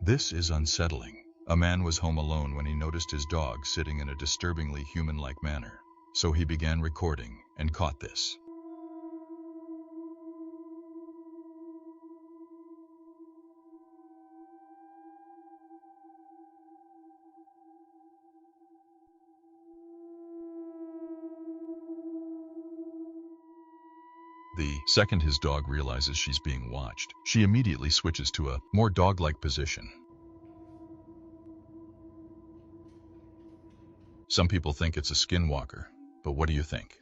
This is unsettling. A man was home alone when he noticed his dog sitting in a disturbingly human-like manner. So he began recording and caught this. The second his dog realizes she's being watched, she immediately switches to a more dog-like position. Some people think it's a SkinWalker, but what do you think?